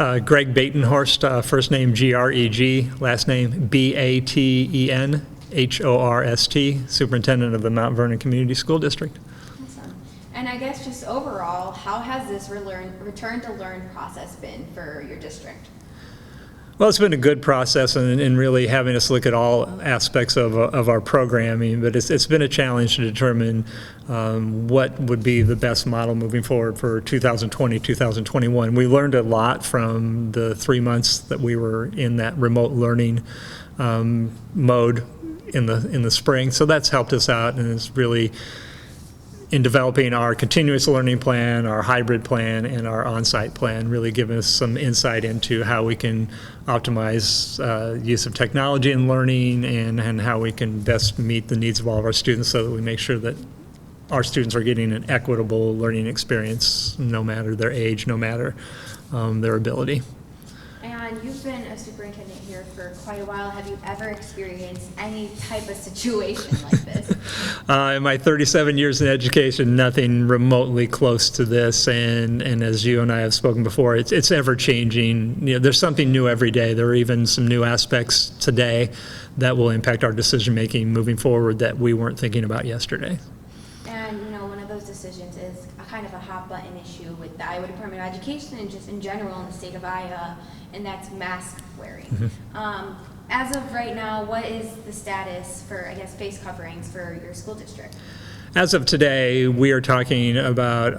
Greg Batenhorst, first name Greg, last name Batenhorst, Superintendent of the Mount Vernon Community School District. Awesome. And I guess just overall, how has this return to learn process been for your district? Well, it's been a good process and really having us look at all aspects of our programming, but it's been a challenge to determine what would be the best model moving forward for 2020, 2021. We learned a lot from the 3 months that we were in that remote learning mode in the spring, so that's helped us out, and it's really in developing our continuous learning plan, our hybrid plan, and our on-site plan, really giving us some insight into how we can optimize use of technology in learning and how we can best meet the needs of all of our students so that we make sure that our students are getting an equitable learning experience no matter their age, no matter their ability. And you've been a superintendent here for quite a while. Have you ever experienced any type of situation like this? In my 37 years in education, nothing remotely close to this. And as you and I have spoken before, it's ever changing. You know, there's something new every day. There are even some new aspects today that will impact our decision making moving forward that we weren't thinking about yesterday. And you know, one of those decisions is a kind of a hot button issue with the Iowa Department of Education and just in general in the state of Iowa, and that's mask wearing. Mm-hmm. As of right now, what is the status for, I guess, face coverings for your school district? As of today, we are talking about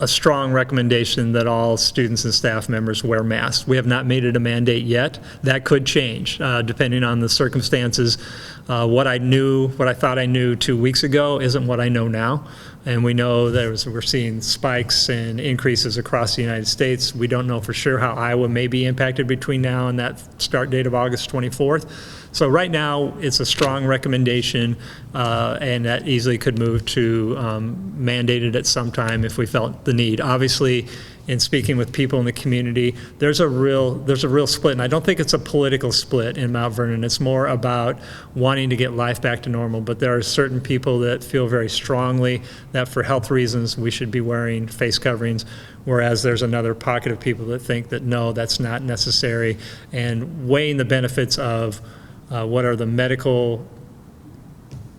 a strong recommendation that all students and staff members wear masks. We have not made it a mandate yet. That could change depending on the circumstances. What I thought I knew 2 weeks ago isn't what I know now. And we know that we're seeing spikes and increases across the United States. We don't know for sure how Iowa may be impacted between now and that start date of August 24th. So right now, it's a strong recommendation, and that easily could move to mandated at some time if we felt the need. Obviously, in speaking with people in the community, there's a real split, and I don't think it's a political split in Mount Vernon. It's more about wanting to get life back to normal, but there are certain people that feel very strongly that for health reasons we should be wearing face coverings, whereas there's another pocket of people that think that no, that's not necessary, and weighing the benefits of what are the medical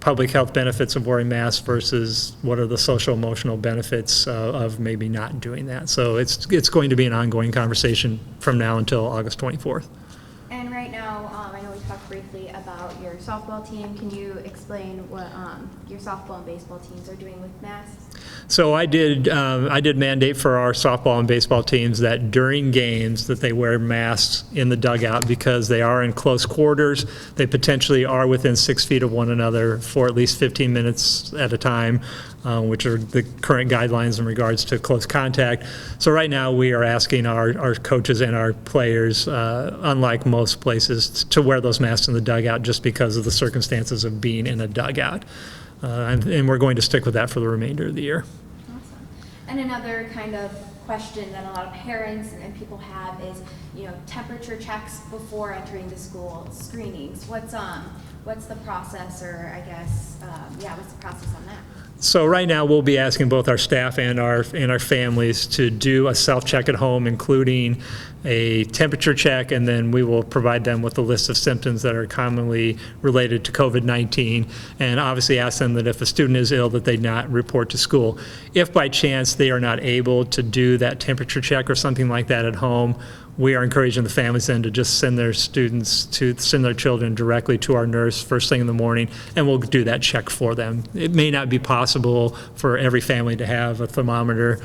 public health benefits of wearing masks versus what are the social emotional benefits of maybe not doing that. So it's going to be an ongoing conversation from now until August 24th. And right now, I know we talked briefly about your softball team. Can you explain what your softball and baseball teams are doing with masks? So I did mandate for our softball and baseball teams that during games that they wear masks in the dugout because they are in close quarters. They potentially are within 6 feet of one another for at least 15 minutes at a time, which are the current guidelines in regards to close contact. So right now we are asking our coaches and our players, unlike most places, to wear those masks in the dugout just because of the circumstances of being in a dugout. And we're going to stick with that for the remainder of the year. Awesome. And another kind of question that a lot of parents and people have is, you know, temperature checks before entering the school, screenings. What's the process, or I guess, what's the process on that? So right now we'll be asking both our staff and our families to do a self-check at home, including a temperature check, and then we will provide them with a list of symptoms that are commonly related to COVID-19, and obviously ask them that if a student is ill that they not report to school. If by chance they are not able to do that temperature check or something like that at home, we are encouraging the families then to just send their children directly to our nurse first thing in the morning, and we'll do that check for them. It may not be possible for every family to have a thermometer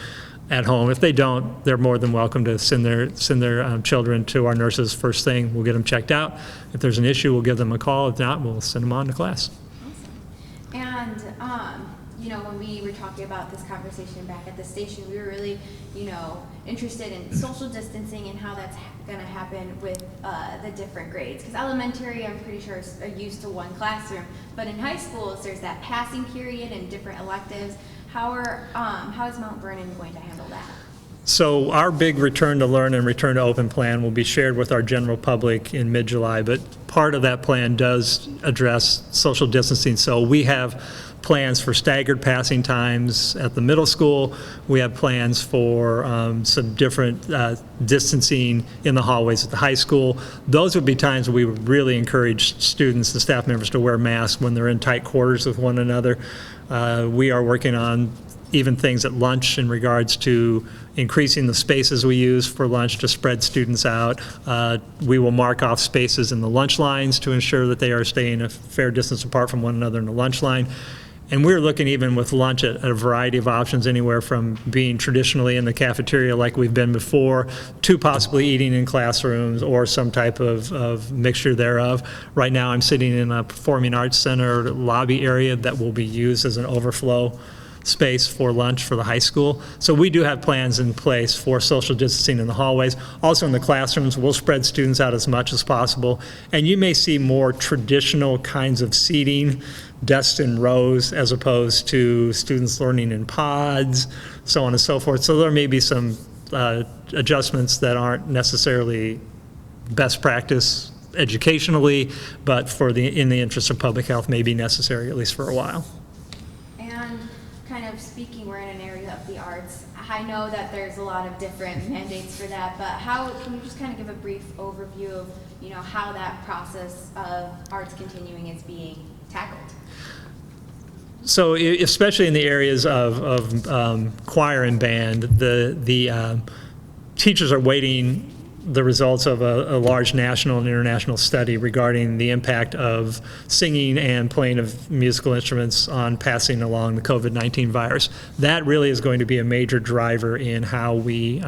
at home. If they don't, they're more than welcome to send their children to our nurses first thing. We'll get them checked out. If there's an issue, we'll give them a call. If not, we'll send them on to class. Awesome. And you know, when we were talking about this conversation back at the station, we were really, you know, interested in social distancing and how that's going to happen with the different grades. Because elementary, I'm pretty sure, are used to one classroom, but in high schools, there's that passing period and different electives. How is Mount Vernon going to handle that? So our big return to learn and return to open plan will be shared with our general public in mid-July, but part of that plan does address social distancing. So we have plans for staggered passing times at the middle school. We have plans for some different distancing in the hallways at the high school. Those would be times we would really encourage students and staff members to wear masks when they're in tight quarters with one another. We are working on even things at lunch in regards to increasing the spaces we use for lunch to spread students out. We will mark off spaces in the lunch lines to ensure that they are staying a fair distance apart from one another in the lunch line. And we're looking even with lunch at a variety of options, anywhere from being traditionally in the cafeteria like we've been before, to possibly eating in classrooms or some type of mixture thereof. Right now I'm sitting in a Performing Arts Center lobby area that will be used as an overflow space for lunch for the high school. So we do have plans in place for social distancing in the hallways. Also in the classrooms, we'll spread students out as much as possible. And you may see more traditional kinds of seating, desks in rows, as opposed to students learning in pods, so on and so forth. So there may be some adjustments that aren't necessarily best practice educationally, but in the interest of public health may be necessary, at least for a while. Kind of speaking, we're in an area of the arts. I know that there's a lot of different mandates for that, but can you just kind of give a brief overview of, how that process of arts continuing is being tackled? So especially in the areas of choir and band, the teachers are waiting the results of a large national and international study regarding the impact of singing and playing of musical instruments on passing along the COVID-19 virus. That really is going to be a major driver in how we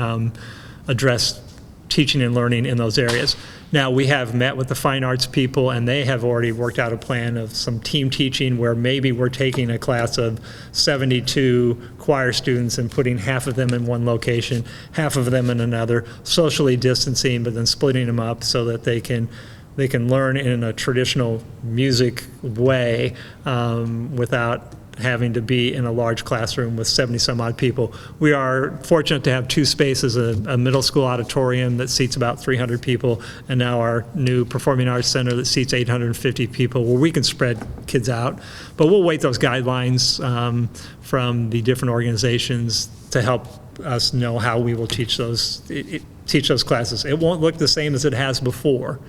address teaching and learning in those areas. Now, we have met with the fine arts people, and they have already worked out a plan of some team teaching where maybe we're taking a class of 72 choir students and putting half of them in one location, half of them in another, socially distancing, but then splitting them up so that they can learn in a traditional music way without having to be in a large classroom with 70 some odd people. We are fortunate to have two spaces, a middle school auditorium that seats about 300 people, and now our new Performing Arts Center that seats 850 people, where we can spread kids out. But we'll wait those guidelines from the different organizations to help us know how we will teach those classes. It won't look the same as it has before,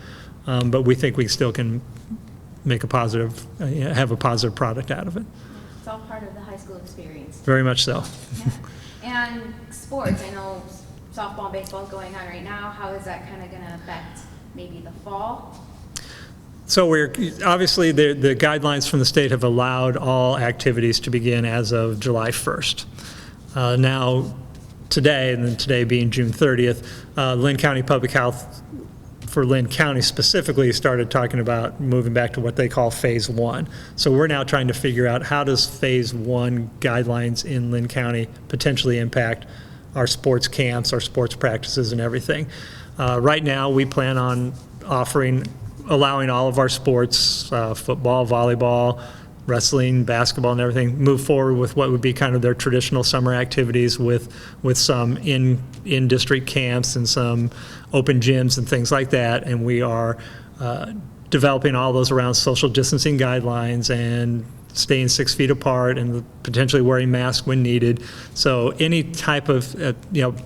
but we think we still can make have a positive product out of it. It's all part of the high school experience. Very much so. Yeah. And sports, I know softball and baseball is going on right now. How is that kind of going to affect maybe the fall? So we're obviously the guidelines from the state have allowed all activities to begin as of July 1st. Now today, and then today being June 30th, Lynn County Public Health for Lynn County specifically started talking about moving back to what they call phase 1. So we're now trying to figure out how does phase 1 guidelines in Lynn County potentially impact our sports camps, our sports practices and everything. Right now we plan on allowing all of our sports, football, volleyball, wrestling, basketball and everything, move forward with what would be kind of their traditional summer activities with some in-district camps and some open gyms and things like that. And we are developing all those around social distancing guidelines and staying 6 feet apart and potentially wearing masks when needed. So any type of,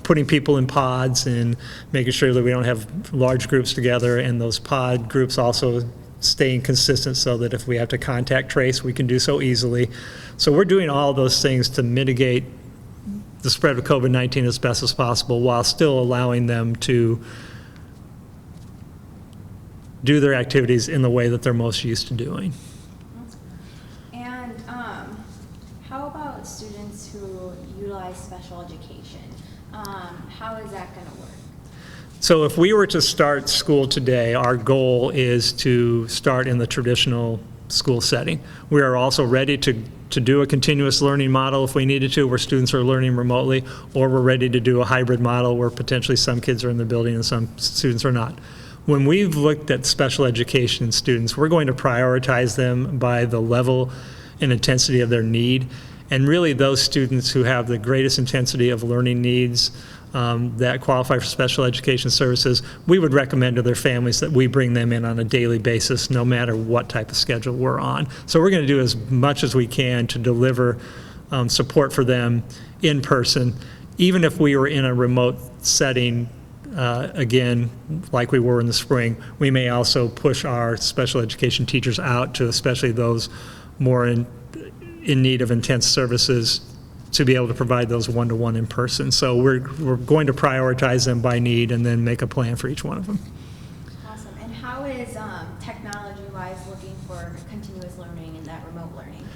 putting people in pods and making sure that we don't have large groups together, and those pod groups also staying consistent so that if we have to contact trace, we can do so easily. So we're doing all those things to mitigate the spread of COVID-19 as best as possible while still allowing them to do their activities in the way that they're most used to doing. And how about students who utilize special education? How is that going to work? So if we were to start school today, our goal is to start in the traditional school setting. We are also ready to do a continuous learning model if we needed to, where students are learning remotely, or we're ready to do a hybrid model where potentially some kids are in the building and some students are not. When we've looked at special education students, we're going to prioritize them by the level and intensity of their need. And really those students who have the greatest intensity of learning needs that qualify for special education services, we would recommend to their families that we bring them in on a daily basis, no matter what type of schedule we're on. So we're going to do as much as we can to deliver support for them in person, even if we were in a remote setting. Again, like we were in the spring, we may also push our special education teachers out to especially those more in need of intense services to be able to provide those one-to-one in person. So we're going to prioritize them by need and then make a plan for each one of them. Awesome. And how is technology-wise looking for continuous learning and that remote learning?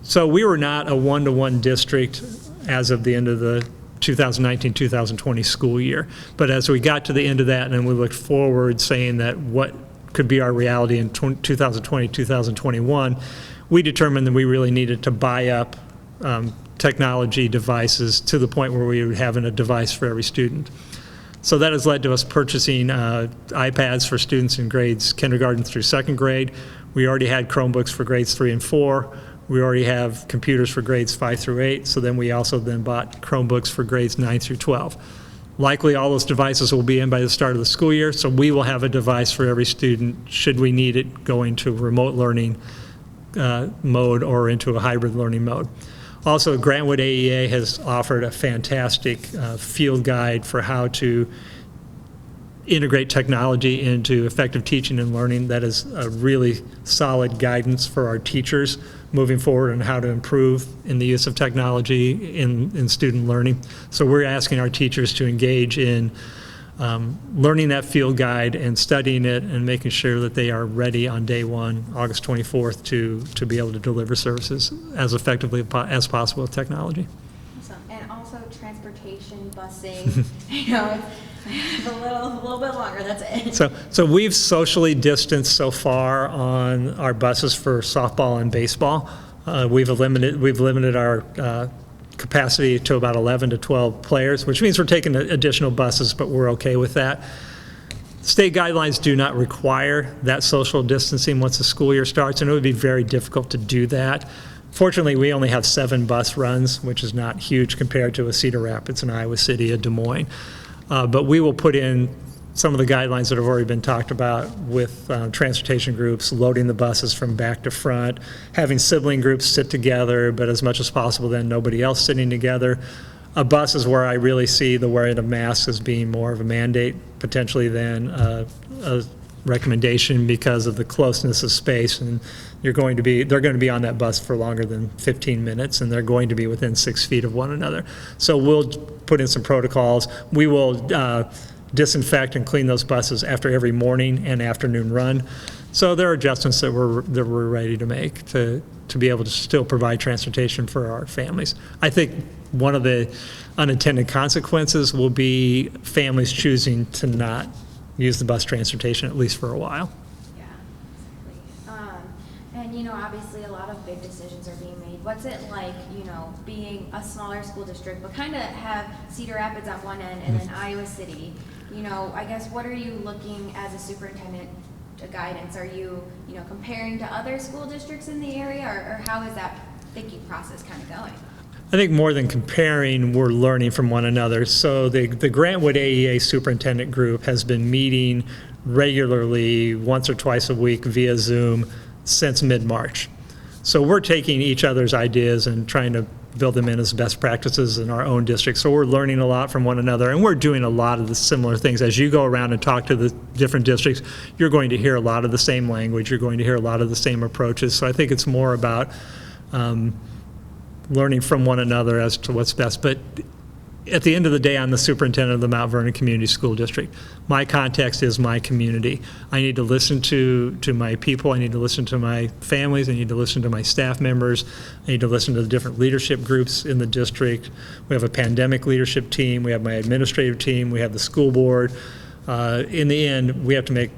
So we were not a one-to-one district as of the end of the 2019-2020 school year. But as we got to the end of that and then we looked forward saying that what could be our reality in 2020-2021, we determined that we really needed to buy up technology devices to the point where we would have a device for every student. So that has led to us purchasing iPads for students in grades kindergarten through second grade. We already had Chromebooks for grades 3 and 4. We already have computers for grades 5 through 8, so then we also then bought Chromebooks for grades 9 through 12. Likely all those devices will be in by the start of the school year, so we will have a device for every student should we need it going to remote learning mode or into a hybrid learning mode. Also, Grantwood AEA has offered a fantastic field guide for how to integrate technology into effective teaching and learning. That is a really solid guidance for our teachers moving forward on how to improve in the use of technology in student learning. So we're asking our teachers to engage in learning that field guide and studying it and making sure that they are ready on day one, August 24th, to be able to deliver services as effectively as possible with technology. Awesome. And also transportation, busing, it's a little bit longer, that's it. So we've socially distanced so far on our buses for softball and baseball. We've limited our capacity to about 11 to 12 players, which means we're taking additional buses, but we're okay with that. State guidelines do not require that social distancing once the school year starts, and it would be very difficult to do that. Fortunately, we only have 7 bus runs, which is not huge compared to a Cedar Rapids, an Iowa City, a Des Moines. But we will put in some of the guidelines that have already been talked about with transportation groups, loading the buses from back to front, having sibling groups sit together, but as much as possible then nobody else sitting together. A bus is where I really see the wearing of masks as being more of a mandate potentially than a recommendation because of the closeness of space, and they're going to be on that bus for longer than 15 minutes, and they're going to be within 6 feet of one another. So we'll put in some protocols. We will disinfect and clean those buses after every morning and afternoon run. So there are adjustments that we're ready to make to be able to still provide transportation for our families. I think one of the unintended consequences will be families choosing to not use the bus transportation, at least for a while. Yeah, exactly. And obviously a lot of big decisions are being made. What's it like, being a smaller school district, but kind of have Cedar Rapids on one end and then Iowa City? I guess what are you looking as a superintendent guidance? Are you, comparing to other school districts in the area, or how is that thinking process kind of going? I think more than comparing, we're learning from one another. So the Grantwood AEA superintendent group has been meeting regularly once or twice a week via Zoom since mid-March. So we're taking each other's ideas and trying to build them in as best practices in our own district. So we're learning a lot from one another, and we're doing a lot of the similar things. As you go around and talk to the different districts, you're going to hear a lot of the same language. You're going to hear a lot of the same approaches. So I think it's more about learning from one another as to what's best. But at the end of the day, I'm the superintendent of the Mount Vernon Community School District. My context is my community. I need to listen to my people. I need to listen to my families. I need to listen to my staff members. I need to listen to the different leadership groups in the district. We have a pandemic leadership team. We have my administrative team. We have the school board. In the end, we have to make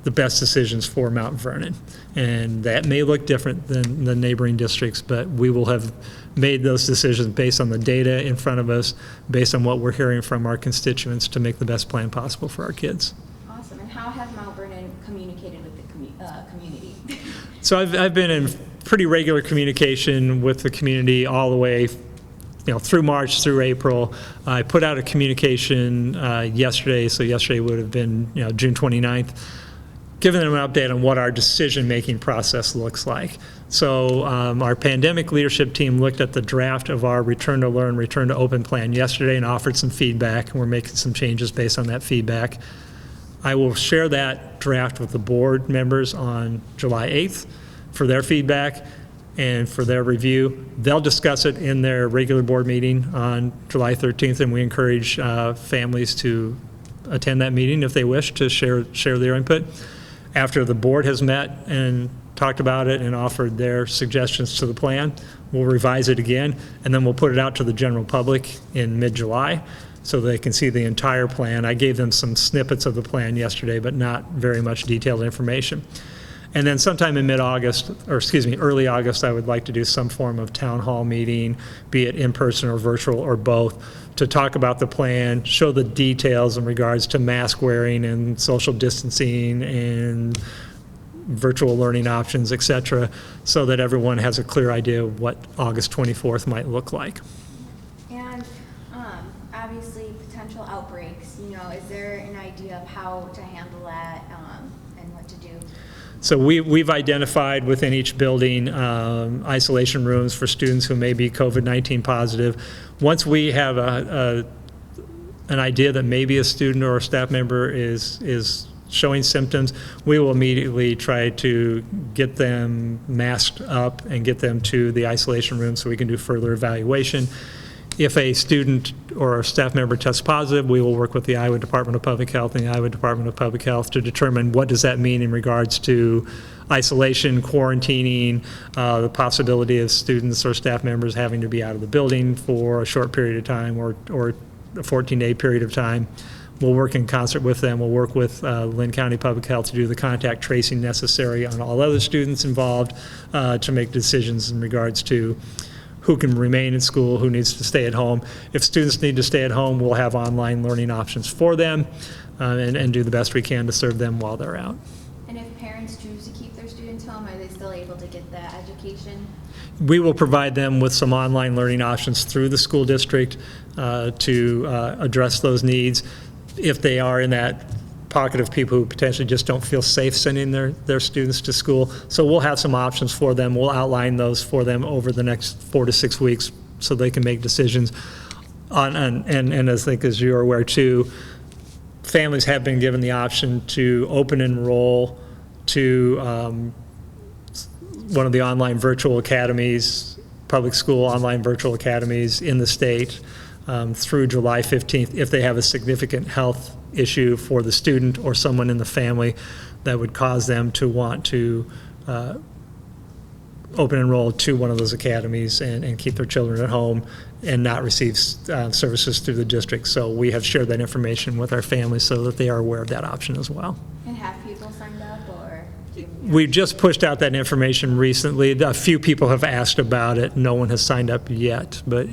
the best decisions for Mount Vernon. And that may look different than the neighboring districts, but we will have made those decisions based on the data in front of us, based on what we're hearing from our constituents to make the best plan possible for our kids. Awesome. And how has Mount Vernon communicated with the community? So I've been in pretty regular communication with the community all the way through March, through April. I put out a communication yesterday, so yesterday would have been, June 29th, giving them an update on what our decision-making process looks like. So our pandemic leadership team looked at the draft of our Return to Learn, Return to Open plan yesterday and offered some feedback, and we're making some changes based on that feedback. I will share that draft with the board members on July 8th for their feedback and for their review. They'll discuss it in their regular board meeting on July 13th, and we encourage families to attend that meeting if they wish to share their input. After the board has met and talked about it and offered their suggestions to the plan, we'll revise it again, and then we'll put it out to the general public in mid-July so they can see the entire plan. I gave them some snippets of the plan yesterday, but not very much detailed information. And then sometime in early August, I would like to do some form of town hall meeting, be it in person or virtual or both, to talk about the plan, show the details in regards to mask wearing and social distancing and virtual learning options, et cetera, so that everyone has a clear idea of what August 24th might look like. And obviously potential outbreaks, is there an idea of how to handle that and what to do? So we've identified within each building isolation rooms for students who may be COVID-19 positive. Once we have an idea that maybe a student or a staff member is showing symptoms, we will immediately try to get them masked up and get them to the isolation room so we can do further evaluation. If a student or a staff member tests positive, we will work with the Iowa Department of Public Health and the Iowa Department of Public Health to determine what does that mean in regards to isolation, quarantining, the possibility of students or staff members having to be out of the building for a short period of time or a 14-day period of time. We'll work in concert with them. We'll work with Lynn County Public Health to do the contact tracing necessary on all other students involved to make decisions in regards to who can remain in school, who needs to stay at home. If students need to stay at home, we'll have online learning options for them and do the best we can to serve them while they're out. And if parents choose to keep their students home, are they still able to get that education? We will provide them with some online learning options through the school district to address those needs. If they are in that pocket of people who potentially just don't feel safe sending their students to school. So we'll have some options for them. We'll outline those for them over the next 4 to 6 weeks so they can make decisions. And I think, as you're aware too, families have been given the option to open enroll to one of the online virtual academies, public school online virtual academies in the state through July 15th if they have a significant health issue for the student or someone in the family that would cause them to want to open enroll to one of those academies and keep their children at home and not receive services through the district. So we have shared that information with our families so that they are aware of that option as well. And have people signed up, or? We just pushed out that information recently. A few people have asked about it. No one has signed up yet, but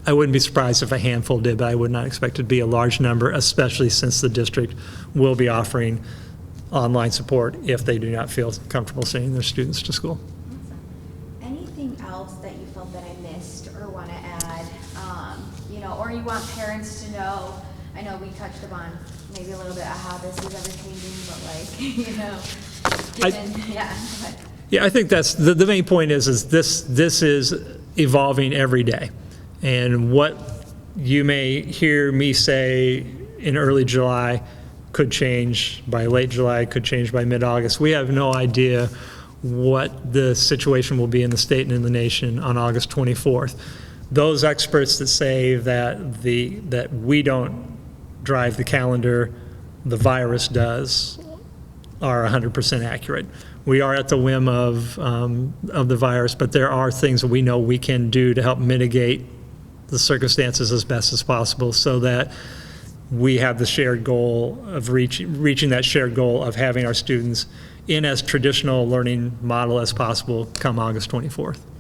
I wouldn't be surprised if a handful did, but I would not expect it to be a large number, especially since the district will be offering online support if they do not feel comfortable sending their students to school. Awesome. Anything else that you felt that I missed or want to add, or you want parents to know? I know we touched upon maybe a little bit of how this is ever changing, but Yeah, I think that's the main point is this is evolving every day. And what you may hear me say in early July could change by late July, could change by mid-August. We have no idea what the situation will be in the state and in the nation on August 24th. Those experts that say that we don't drive the calendar, the virus does, are 100% accurate. We are at the whim of the virus, but there are things that we know we can do to help mitigate the circumstances as best as possible so that we have the shared goal of reaching that shared goal of having our students in as traditional learning model as possible come August 24th.